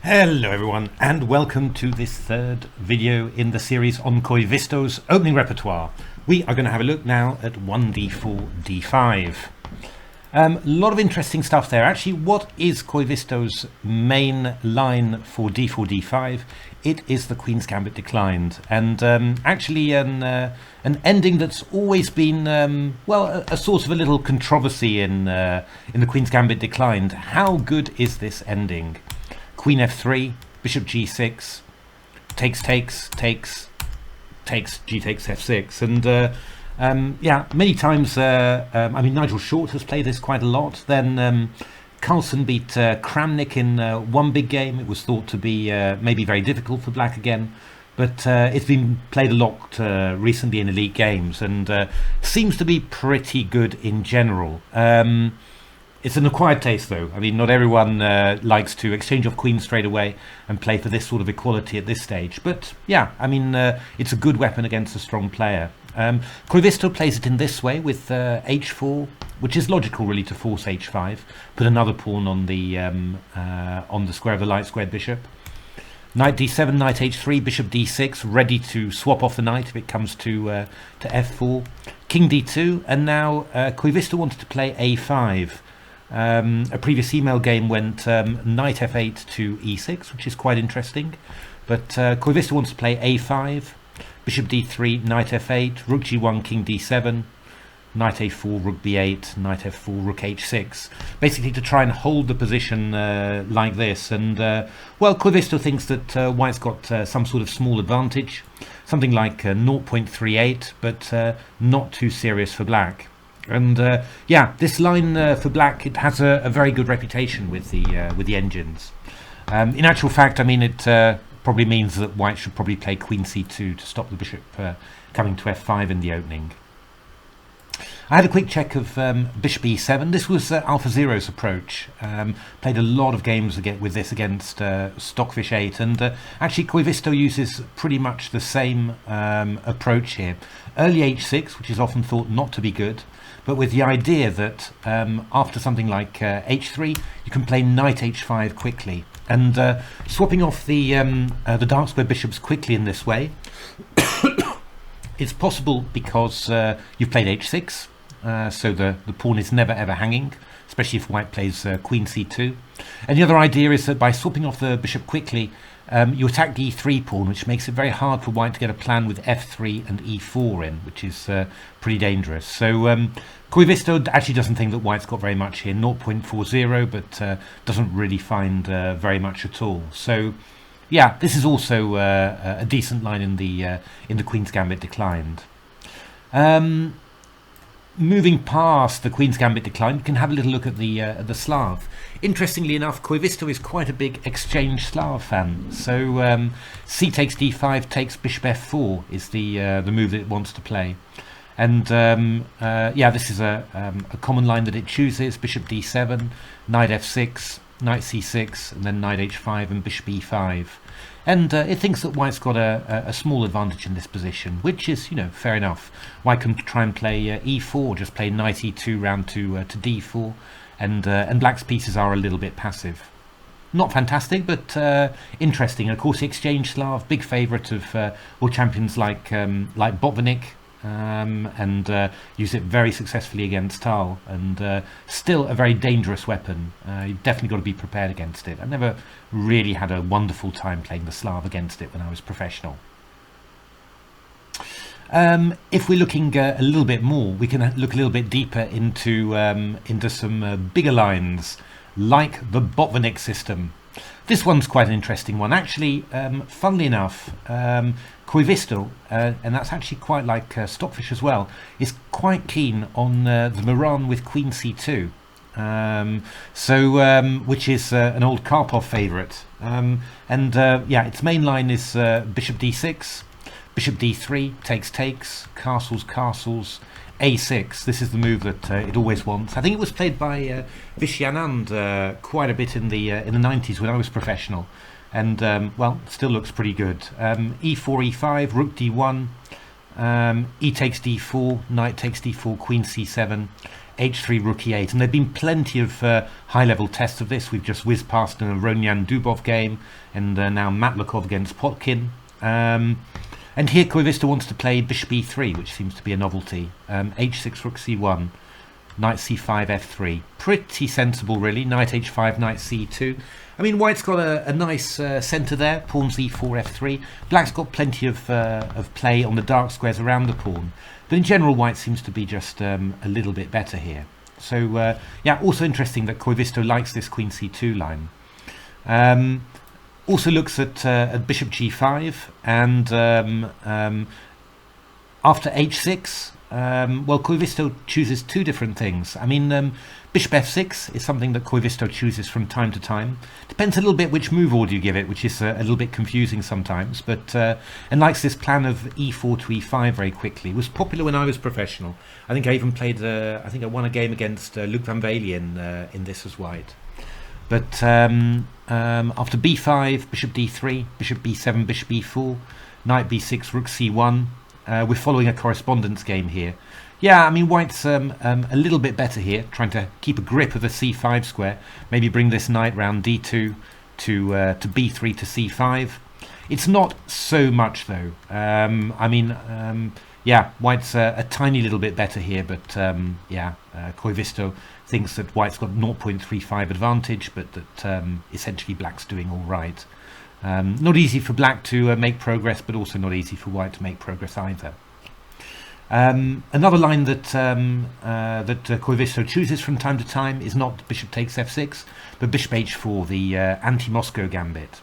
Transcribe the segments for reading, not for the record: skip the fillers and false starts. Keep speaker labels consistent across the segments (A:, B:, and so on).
A: Hello everyone, and welcome to this third video in the series on Koivisto's opening repertoire. We are going to have a look now at 1d4, d5. A lot of interesting stuff there. Actually, what is Koivisto's main line for d4, d5? It is the Queen's Gambit Declined, and actually an ending that's always been, a source of a little controversy in the Queen's Gambit Declined. How good is this ending? Queen f3, bishop g6, takes, g takes f6, and many times. Nigel Short has played this quite a lot. Then Carlsen beat Kramnik in one big game. It was thought to be maybe very difficult for black again, but it's been played a lot recently in elite games, and seems to be pretty good in general. It's an acquired taste, though. I mean, not everyone likes to exchange off queens straight away and play for this sort of equality at this stage. But yeah, I mean, it's a good weapon against a strong player. Koivisto plays it in this way with h4, which is logical, really, to force h5. Put another pawn on the square of the light squared bishop. Knight d7, knight h3, bishop d6, ready to swap off the knight if it comes to f4. King d2, and now Koivisto wanted to play a5. A previous email game went knight f8 to e6, which is quite interesting, but Koivisto wants to play a5, bishop d3, knight f8, rook g1, king d7, knight a4, rook b8, knight f4, rook h6, basically to try and hold the position like this. And Koivisto thinks that white's got some sort of small advantage, something like 0.38, but not too serious for black. And this line for black, it has a very good reputation with the engines. In actual fact, I mean, it probably means that white should probably play queen c2 to stop the bishop coming to f5 in the opening. I had a quick check of bishop e7. This was AlphaZero's approach. Played a lot of games with this against Stockfish 8, and actually Koivisto uses pretty much the same approach here. Early h6, which is often thought not to be good, but with the idea that after something like h3, you can play knight h5 quickly, and swapping off the dark square bishops quickly in this way. It's possible because you've played h6, so the pawn is never ever hanging, especially if white plays queen c2. And the other idea is that by swapping off the bishop quickly, you attack the e3 pawn, which makes it very hard for white to get a plan with f3 and e4 in, which is pretty dangerous. So Koivisto actually doesn't think that white's got very much here, 0.40, but doesn't really find very much at all. So yeah, this is also a decent line in the Queen's Gambit Declined. Moving past the Queen's Gambit Declined, we can have a little look at the Slav. Interestingly enough, Koivisto is quite a big exchange Slav fan. So c takes d5, takes bishop f4 is the move that it wants to play. And this is a common line that it chooses: bishop d7, knight f6, knight c6, and then knight h5 and bishop e5. And it thinks that white's got a small advantage in this position, which is, fair enough. White can try and play e4, just play knight e2 round to d4, and black's pieces are a little bit passive. Not fantastic, but interesting. And of course, the exchange Slav, big favourite of world champions like Botvinnik, and use it very successfully against Tal, and still a very dangerous weapon. You've definitely got to be prepared against it. I've never really had a wonderful time playing the Slav against it when I was professional. If we're looking a little bit more, we can look a little bit deeper into some bigger lines, like the Botvinnik system. This one's quite an interesting one. Actually, funnily enough, Koivisto, and that's actually quite like Stockfish as well, is quite keen on the Miran with queen c2, which is an old Karpov favourite. Its main line is bishop d6, bishop d3, takes, castles, a6. This is the move that it always wants. I think it was played by Bish quite a bit in the 90s when I was professional. And still looks pretty good. E4, E5, rook D1, E takes D4, knight takes D4, queen C7, h3 rook e8, and there've been plenty of high-level tests of this. We've just whizzed past a Ronyan Dubov game, and now Matlakov against Potkin. And here Koivisto wants to play bishop e3, which seems to be a novelty. h6 rook c1, knight c5 f3. Pretty sensible, really. Knight h5, knight c2. I mean, white's got a nice centre there. Pawns e4, f3. Black's got plenty of play on the dark squares around the pawn. But in general, white seems to be just a little bit better here. So, yeah, also interesting that Koivisto likes this queen c2 line. Also looks at bishop g5, and after h6, well, Koivisto chooses two different things. I mean, bishop f6 is something that Koivisto chooses from time to time. Depends a little bit which move order you give it, which is a little bit confusing sometimes. But and likes this plan of e4 to e5 very quickly. It was popular when I was professional. I think I even played. I think I won a game against Luc van Velen in this as white. But after b5, bishop d3, bishop b7, bishop b4, knight b6, rook c1. We're following a correspondence game here. Yeah, I mean, white's a little bit better here, trying to keep a grip of the c5 square. Maybe bring this knight round d2 to b3 to c5. It's not so much, though. I mean, yeah, white's a tiny little bit better here, but yeah, Koivisto thinks that white's got 0.35 advantage, but that essentially black's doing all right. Not easy for black to make progress, but also not easy for white to make progress either. Another line that Koivisto chooses from time to time is not bishop takes f6, but bishop h4, the anti-Moscow gambit.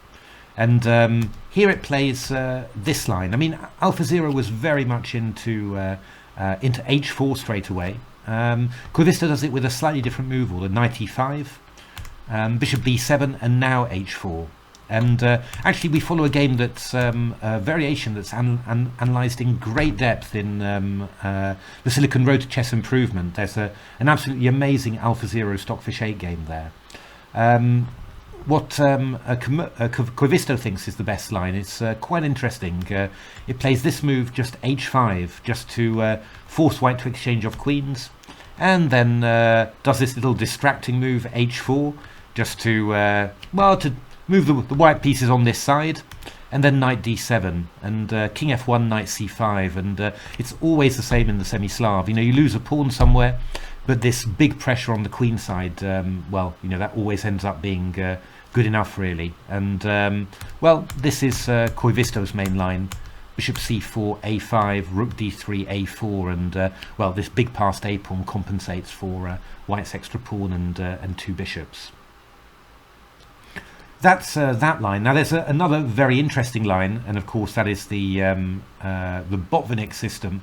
A: And here it plays this line. I mean, AlphaZero was very much into h4 straight away. Koivisto does it with a slightly different move order: knight e5, bishop b7, and now h4. And actually, we follow a game that's a variation that's analysed in great depth in the Silicon Road to Chess Improvement. There's an absolutely amazing AlphaZero Stockfish 8 game there. What Koivisto thinks is the best line is quite interesting. It plays this move, just h5, just to force white to exchange off queens, and then does this little distracting move, h4, just to, well, to move the white pieces on this side, and then knight d7, and king f1, knight c5, and it's always the same in the Semi-Slav. You know, you lose a pawn somewhere, but this big pressure on the queen side, well, you know, that always ends up being good enough, really. And, well, this is Koivisto's main line: bishop c4, a5, rook d3, a4, and, well, this big passed a pawn compensates for white's extra pawn and two bishops. That's that line. Now there's another very interesting line, and of course that is the Botvinnik system.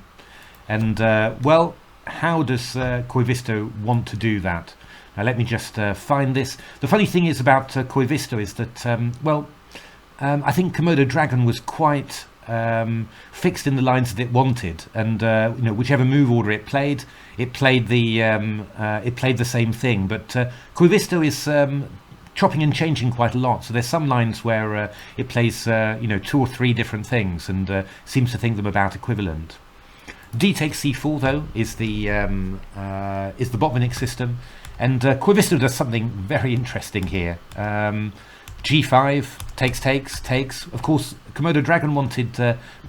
A: And well, how does Koivisto want to do that? Now let me just find this. The funny thing is about Koivisto is that well, I think Komodo Dragon was quite fixed in the lines that it wanted, and you know, whichever move order it played the same thing. But Koivisto is chopping and changing quite a lot. So there's some lines where it plays you know, 2 or 3 different things, and seems to think them about equivalent. D takes c4 though is the Botvinnik system, and Koivisto does something very interesting here. G5 takes. Of course, Komodo Dragon wanted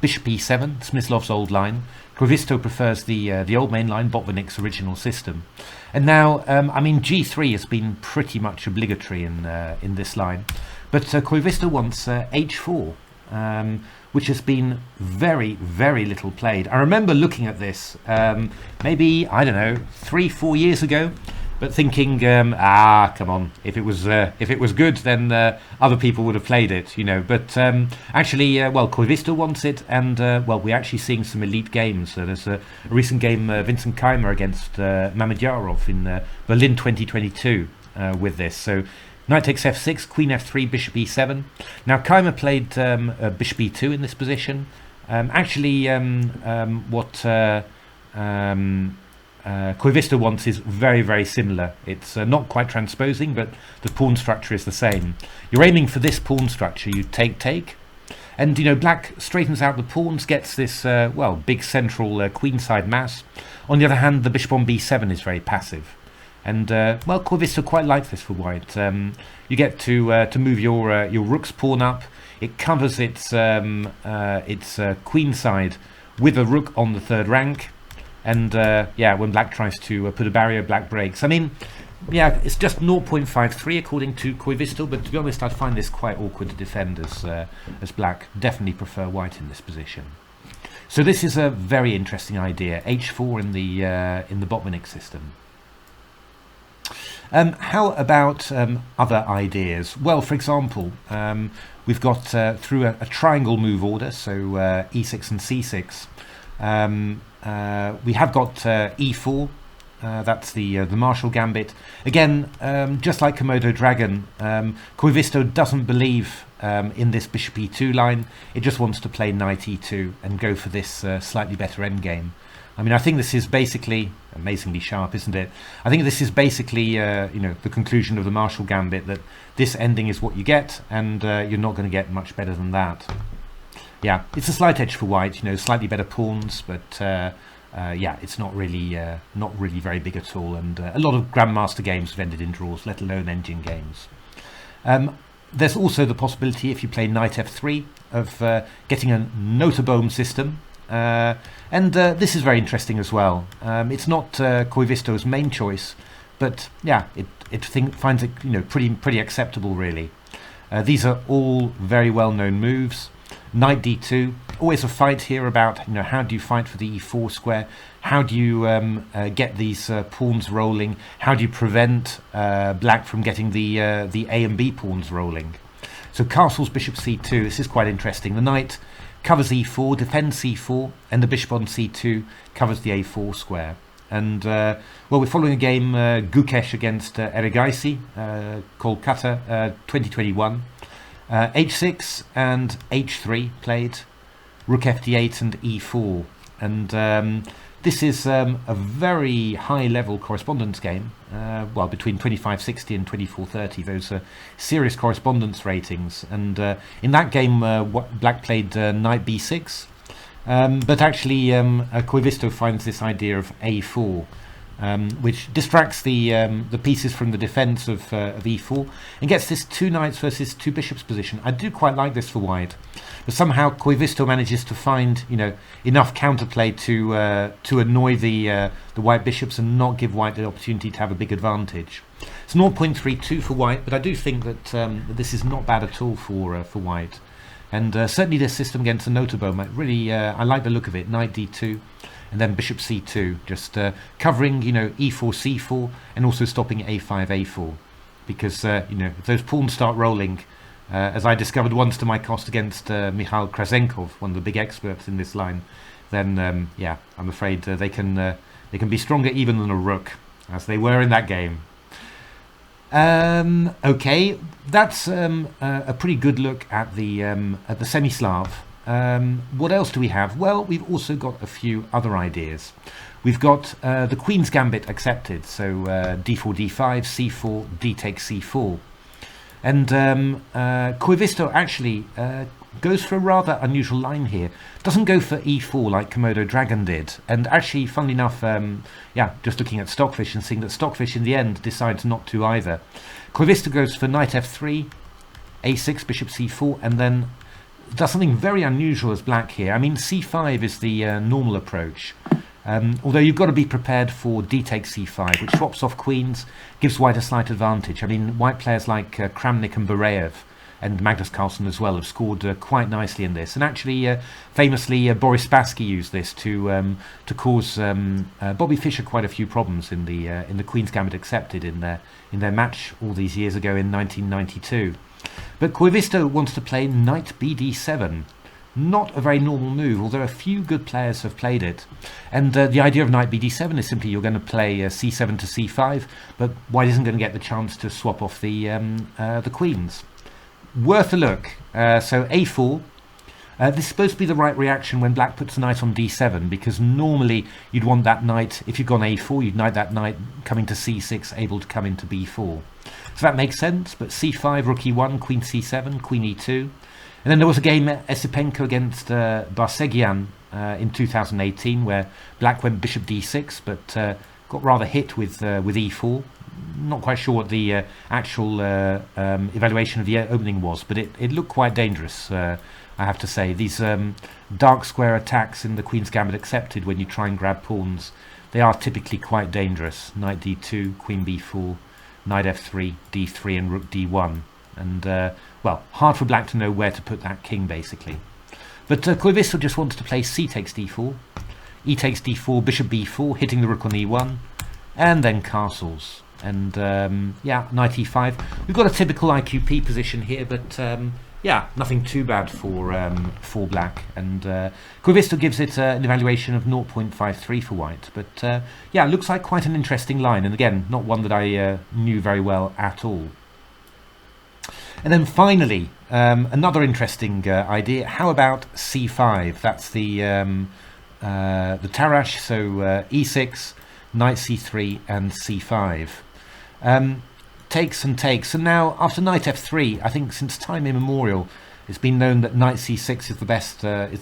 A: bishop e7, Smyslov's old line. Koivisto prefers the old main line, Botvinnik's original system. And now, I mean, g3 has been pretty much obligatory in this line, but Koivisto wants h4, which has been very, very little played. I remember looking at this maybe, I don't know, 3-4 years ago, but thinking, come on, if it was good, then other people would have played it, you know. But actually, well, Koivisto wants it, and well, we're actually seeing some elite games. There's a recent game, Vincent Keimer against Mamedyarov in Berlin 2022 with this. So knight takes f6, queen f3, bishop e7. Now Keimer played bishop e2 in this position. Actually, what Koivisto wants is very, very similar. It's not quite transposing, but the pawn structure is the same. You're aiming for this pawn structure. You take, And, black straightens out the pawns, gets this, big central queenside mass. On the other hand, the bishop on b7 is very passive. And, Koivisto quite likes this for white. You get to move your rook's pawn up. It covers its queenside with a rook on the third rank. And, when black tries to put a barrier, black breaks. I mean, yeah, it's just 0.53 according to Koivisto, but to be honest, I'd find this quite awkward to defend as black definitely prefer white in this position. So this is a very interesting idea, h4 in the Botvinnik system. How about other ideas? Well, for example, we've got through a triangle move order, so e6 and c6. We have got e4. That's the Marshall Gambit. Again, just like Komodo Dragon, Koivisto doesn't believe in this bishop e2 line. It just wants to play knight e2 and go for this slightly better endgame. I mean, I think this is basically amazingly sharp, isn't it? I think this is basically, the conclusion of the Marshall Gambit, that this ending is what you get, and you're not going to get much better than that. Yeah, it's a slight edge for white. Slightly better pawns, but it's not really very big at all. And a lot of grandmaster games have ended in draws, let alone engine games. There's also the possibility, if you play knight f3, of getting a notobomb system. And this is very interesting as well. It's not Koivisto's main choice, but yeah, it finds it pretty acceptable really. These are all very well-known moves. Knight d2, always a fight here about how do you fight for the e4 square? How do you get these pawns rolling? How do you prevent black from getting the A and B pawns rolling? So castles, bishop c2. This is quite interesting. The knight covers e4, defends c4, and the bishop on c2 covers the a4 square. And we're following a game Gukesh against Erigaisi, Kolkata, 2021. h6 and h3 played, rook fd8 and e4, and this is a very high level correspondence game, between 2560 and 2430. Those are serious correspondence ratings, and in that game black played knight b6, but actually Koivisto finds this idea of a4, which distracts the pieces from the defense of e4 and gets this two knights versus two bishops position. I do quite like this for white, but somehow Koivisto manages to find enough counterplay to annoy the white bishops and not give white the opportunity to have a big advantage. It's 0.32 for white, but I do think that this is not bad at all for white, and certainly this system against a notobomb, I like the look of it. Knight d2 and then bishop c2, just covering e4 c4 and also stopping a5 a4, because if those pawns start rolling, as I discovered once to my cost against Mikhail Krasenkov, one of the big experts in this line, then I'm afraid they can be stronger even than a rook, as they were in that game. Okay, that's a pretty good look at the Semi-Slav. What else do we have? Well, we've also got a few other ideas. We've got the Queen's Gambit Accepted, so d4, d5, c4, d takes c4. And Koivisto actually goes for a rather unusual line here. Doesn't go for e4 like Komodo Dragon did. And actually, funnily enough, just looking at Stockfish and seeing that Stockfish in the end decides not to either. Koivisto goes for knight f3, a6, bishop c4, and then does something very unusual as black here. I mean, c5 is the normal approach, although you've got to be prepared for d takes c5, which swaps off queens, gives white a slight advantage. I mean, white players like Kramnik and Bareyev and Magnus Carlsen as well have scored quite nicely in this, and actually famously Boris Spassky used this to cause Bobby Fischer quite a few problems in the Queen's Gambit Accepted in their match all these years ago in 1992. But Koivisto wants to play knight bd7. Not a very normal move, although a few good players have played it. And the idea of knight bd7 is simply you're going to play c7 to c5, but white isn't going to get the chance to swap off the queens. Worth a look. So a4. This is supposed to be the right reaction when black puts the knight on d7, because normally you'd want that knight, if you'd gone a4, you'd knight that knight coming to c6, able to come into b4. So that makes sense, but c5, rook e1, queen c7, queen e2. And then there was a game Esipenko against Barsegian in 2018 where black went bishop d6, but got rather hit with e4. Not quite sure what the actual evaluation of the opening was, but it looked quite dangerous, I have to say. These dark square attacks in the Queen's Gambit Accepted, when you try and grab pawns, they are typically quite dangerous. Knight d2, queen b4, knight f3, d3 and rook d1. And, well, hard for black to know where to put that king, basically. But Koivisto just wants to play c takes d4, e takes d4, bishop b4, hitting the rook on e1, and then castles. And yeah, knight e5. We've got a typical IQP position here, but yeah, nothing too bad for black. And Koivisto gives it an evaluation of 0.53 for white. But yeah, looks like quite an interesting line. And again, not one that I knew very well at all. And then finally, another interesting idea. How about c5? That's the Tarash. So e6, knight c3, and c5. Takes and takes, and now after knight f3, I think since time immemorial, it's been known that knight c6 is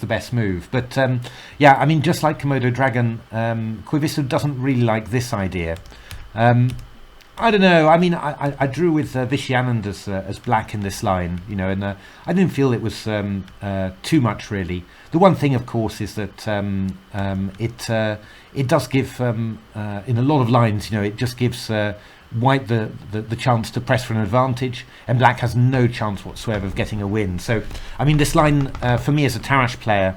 A: the best move. But yeah, I mean, just like Komodo Dragon, Koivisto doesn't really like this idea. I don't know. I mean, I drew with Visyanand as black in this line, you know, and I didn't feel it was too much really. The one thing, of course, is that it does give in a lot of lines, you know, it just gives white the chance to press for an advantage, and black has no chance whatsoever of getting a win. So, I mean, this line for me as a Tarash player,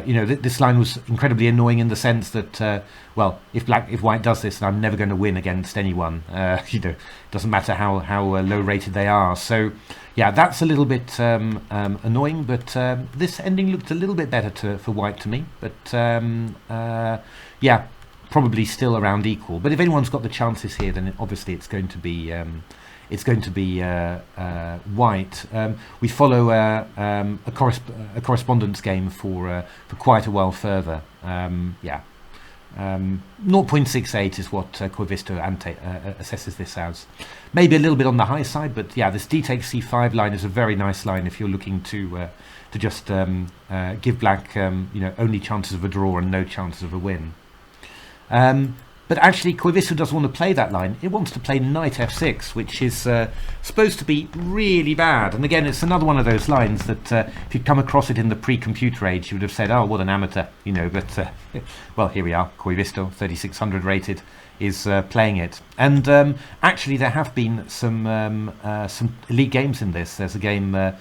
A: you know, this line was incredibly annoying in the sense that, well, if white does this, I'm never going to win against anyone. You know, doesn't matter how low rated they are. So, yeah, that's a little bit annoying. But this ending looked a little bit better for white to me. But yeah, probably still around equal. But if anyone's got the chances here, then obviously it's going to be white. We follow a correspondence game for quite a while further. Yeah, 0.68 is what Koivisto assesses this as. Maybe a little bit on the high side, but yeah, this d takes c5 line is a very nice line if you're looking to just give black you know, only chances of a draw and no chances of a win. But actually, Koivisto doesn't want to play that line. It wants to play knight f6, which is supposed to be really bad. And again, it's another one of those lines that if you'd come across it in the pre-computer age, you would have said, oh, what an amateur, you know. But, well, here we are. Koivisto, 3600 rated, is playing it. And actually, there have been some elite games in this. There's a game, Mag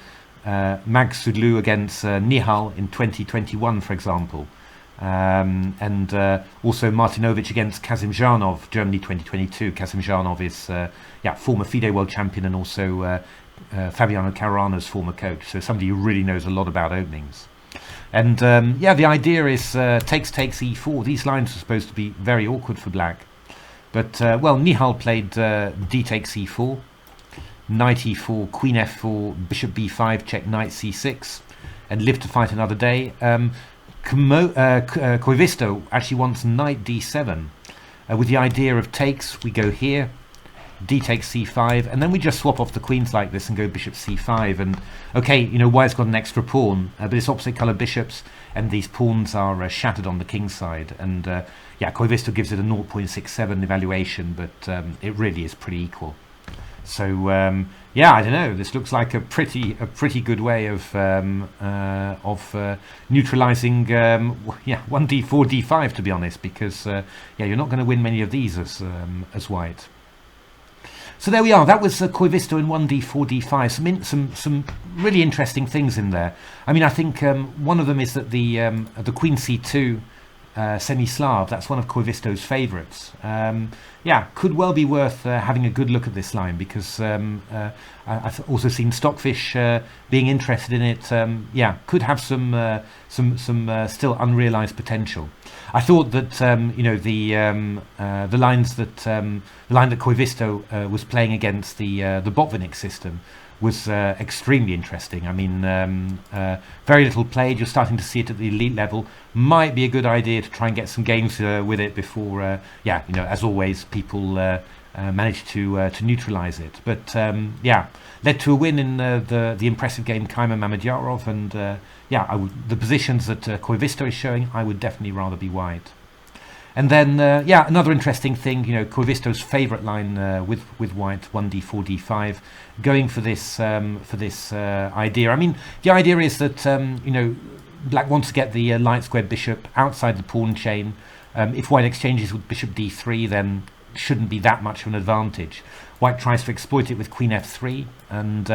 A: Sudlu against Nihal in 2021, for example. And also Martinovic against Kazimzhanov, Germany 2022. Kazimzhanov is yeah, former FIDE world champion and also Fabiano Caruana's former coach, so somebody who really knows a lot about openings. And yeah, the idea is takes e4. These lines are supposed to be very awkward for black, but well, Nihal played d takes e4, knight e4, queen f4, bishop b5, check knight c6, and lived to fight another day. Koivisto actually wants knight d7 with the idea of takes. We go here, d takes c5, and then we just swap off the queens like this and go bishop c5. And okay, you know, white's got an extra pawn, but it's opposite color bishops, and these pawns are shattered on the king side. And yeah, Koivisto gives it a 0.67 evaluation, but it really is pretty equal. So yeah, I don't know. This looks like a pretty good way of neutralizing yeah, 1d4 d5, to be honest, because yeah, you're not going to win many of these as white. So there we are. That was Koivisto in 1d4 d5. Some really interesting things in there. I mean, I think one of them is that the queen c2 Semi-Slav, that's one of Koivisto's favourites. Yeah, could well be worth having a good look at this line, because I've also seen Stockfish being interested in it. Yeah, could have some still unrealised potential. I thought that you know, the line that Koivisto was playing against the Botvinnik system was extremely interesting. I mean, very little played. You're starting to see it at the elite level. Might be a good idea to try and get some games with it before, yeah, you know, as always, people managed to neutralize it. But yeah, led to a win in the impressive game Kaiman Mamedyarov, and yeah, the positions that Koivisto is showing, I would definitely rather be wide. And then yeah, another interesting thing, you know, Koivisto's favourite line with white, 1d4 d5, going for this idea. I mean, the idea is that you know, black wants to get the light squared bishop outside the pawn chain. If white exchanges with bishop d3, then shouldn't be that much of an advantage. White tries to exploit it with queen f3, and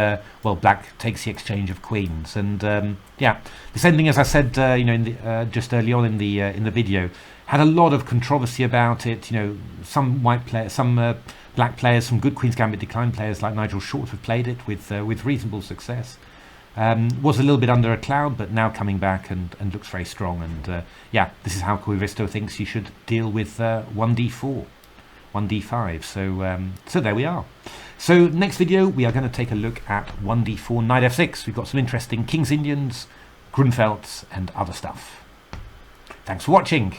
A: well, black takes the exchange of queens. And yeah, this ending, as I said, you know, in the, just early on in the video, had a lot of controversy about it. You know, some black players, some good Queen's Gambit Declined players like Nigel Short have played it with reasonable success. Was a little bit under a cloud, but now coming back and looks very strong. And yeah, this is how Koivisto thinks you should deal with 1d4, 1d5. So there we are. So next video we are going to take a look at 1d4, knight f6. We've got some interesting King's Indians, Grunfelds, and other stuff. Thanks for watching.